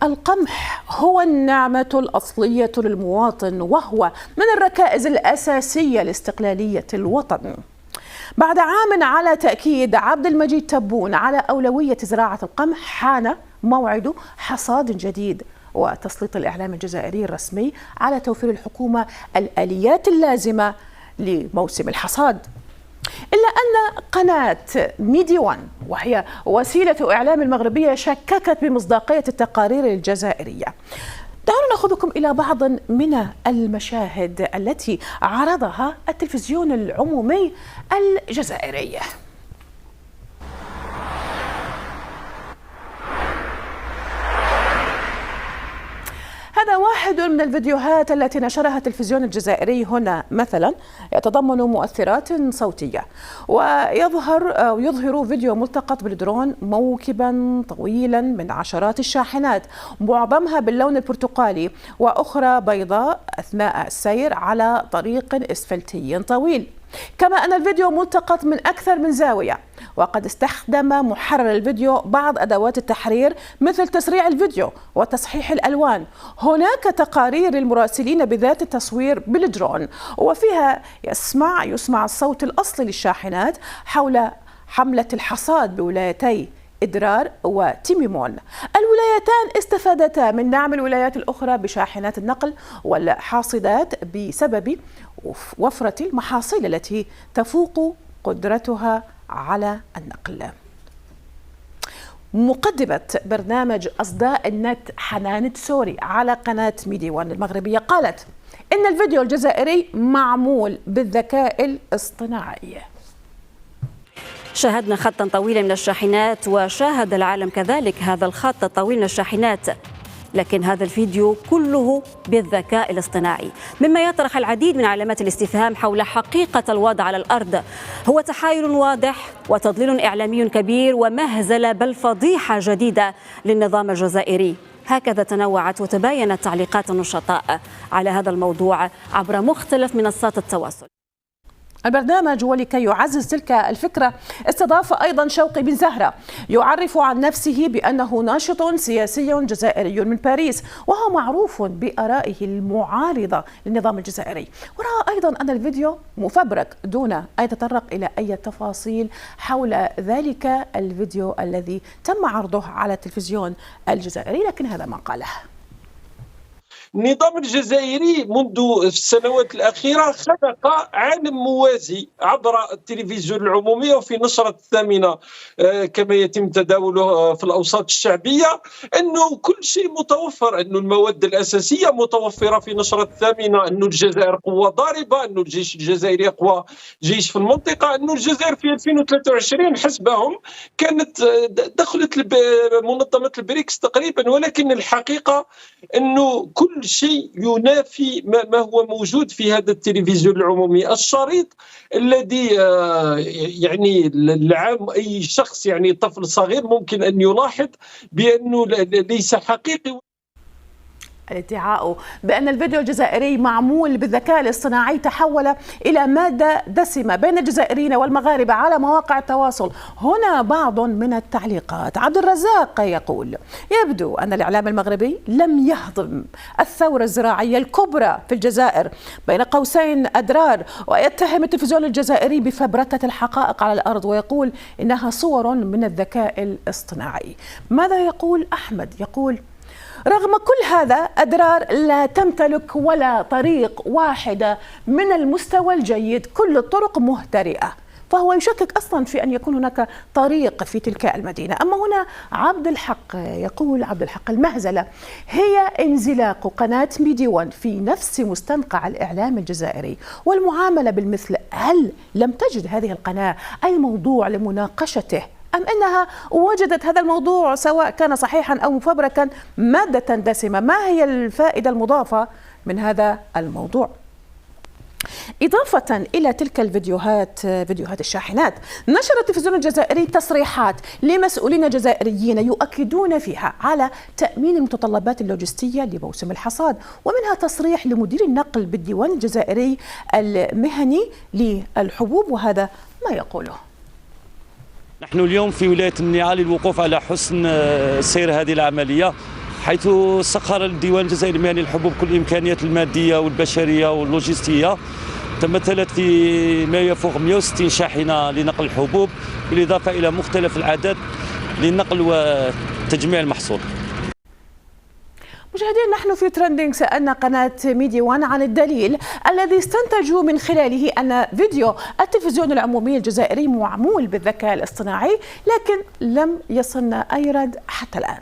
القمح هو النعمة الأصلية للمواطن، وهو من الركائز الأساسية لاستقلالية الوطن. بعد عام على تأكيد عبد المجيد تبون على أولوية زراعة القمح، حان موعد حصاد جديد وتسليط الإعلام الجزائري الرسمي على توفير الحكومة الآليات اللازمة لموسم الحصاد. إلا أن قناة ميدي وان، وهي وسيلة إعلام المغربية، شككت بمصداقية التقارير الجزائرية. دعونا نأخذكم إلى بعض من المشاهد التي عرضها التلفزيون العمومي الجزائري. هذا واحد من الفيديوهات التي نشرها التلفزيون الجزائري هنا، مثلا يتضمن مؤثرات صوتية، ويظهر فيديو ملتقط بالدرون موكبا طويلا من عشرات الشاحنات، معظمها باللون البرتقالي وأخرى بيضاء، أثناء السير على طريق إسفلتي طويل. كما أن الفيديو ملتقط من أكثر من زاوية، وقد استخدم محرر الفيديو بعض أدوات التحرير مثل تسريع الفيديو وتصحيح الألوان. هناك تقارير المراسلين بذات التصوير بالدرون، وفيها يسمع الصوت الأصلي للشاحنات حول حملة الحصاد بولايتي إدرار وتيميمون. الولايتان استفادتا من دعم الولايات الأخرى بشاحنات النقل والحاصدات بسبب وفرة المحاصيل التي تفوق قدرتها على النقل. مقدمة برنامج أصداء النت حنان التسوري على قناة ميدي وان المغربية قالت إن الفيديو الجزائري معمول بالذكاء الاصطناعي. شاهدنا خطا طويلا من الشاحنات، وشاهد العالم كذلك هذا الخط الطويل من الشاحنات، لكن هذا الفيديو كله بالذكاء الاصطناعي، مما يطرح العديد من علامات الاستفهام حول حقيقة الوضع على الأرض. هو تحايل واضح وتضليل إعلامي كبير ومهزلة بل فضيحة جديدة للنظام الجزائري. هكذا تنوعت وتباينت تعليقات النشطاء على هذا الموضوع عبر مختلف منصات التواصل. البرنامج، ولكي يعزز تلك الفكرة، استضاف أيضا شوقي بن زهرة يعرف عن نفسه بأنه ناشط سياسي جزائري من باريس، وهو معروف بآرائه المعارضة للنظام الجزائري. ورأى أيضا أن الفيديو مفبرك دون أن يتطرق إلى أي تفاصيل حول ذلك الفيديو الذي تم عرضه على التلفزيون الجزائري، لكن هذا ما قاله. النظام الجزائري منذ السنوات الأخيرة خلق عالم موازي عبر التلفزيون العمومي وفي نشرة الثامنة كما يتم تداوله في الأوساط الشعبية، أنه كل شيء متوفر، أنه المواد الأساسية متوفرة في نشرة الثامنة، أنه الجزائر قوة ضاربة، أنه الجيش الجزائري أقوى جيش في المنطقة، أنه الجزائر في 2023 حسبهم كانت دخلت منظمة البريكس تقريبا، ولكن الحقيقة أنه كل شيء ينافي ما هو موجود في هذا التلفزيون العمومي. الشريط الذي يعني العام أي شخص يعني طفل صغير ممكن أن يلاحظ بأنه ليس حقيقي. الادعاء بأن الفيديو الجزائري معمول بالذكاء الاصطناعي تحول إلى مادة دسمة بين الجزائريين والمغاربة على مواقع التواصل. هنا بعض من التعليقات. عبد الرزاق يقول: يبدو أن الإعلام المغربي لم يهضم الثورة الزراعية الكبرى في الجزائر بين قوسين أدرار، ويتهم التلفزيون الجزائري بفبركة الحقائق على الأرض، ويقول إنها صور من الذكاء الاصطناعي. ماذا يقول أحمد؟ يقول: رغم كل هذا أدرار لا تمتلك ولا طريق واحدة من المستوى الجيد، كل الطرق مهترئة، فهو يشكك أصلا في أن يكون هناك طريق في تلك المدينة. أما هنا عبد الحق يقول: عبد الحق، المهزلة هي انزلاق قناة ميدي وان في نفس مستنقع الإعلام الجزائري والمعاملة بالمثل. هل لم تجد هذه القناة أي موضوع لمناقشته، أم أنها وجدت هذا الموضوع سواء كان صحيحا أو مفبركا مادة دسمة؟ ما هي الفائدة المضافة من هذا الموضوع؟ إضافة إلى تلك الفيديوهات، فيديوهات الشاحنات، نشر التلفزيون الجزائري تصريحات لمسؤولين جزائريين يؤكدون فيها على تأمين المتطلبات اللوجستية لموسم الحصاد، ومنها تصريح لمدير النقل بالديوان الجزائري المهني للحبوب، وهذا ما يقوله: نحن اليوم في ولاية النعال للوقوف على حسن سير هذه العملية. حيث سخر الديوان الجزائري المهني للحبوب كل الإمكانيات المادية والبشرية واللوجستية، تمثلت في ما يفوق 160 شاحنة لنقل الحبوب، بالإضافة إلى مختلف الأعداد للنقل وتجميع المحصول. مشاهدين، نحن في ترندينج سألنا قناة ميديا وان عن الدليل الذي استنتجوا من خلاله أن فيديو التلفزيون العمومي الجزائري معمول بالذكاء الاصطناعي، لكن لم يصلنا أي رد حتى الآن.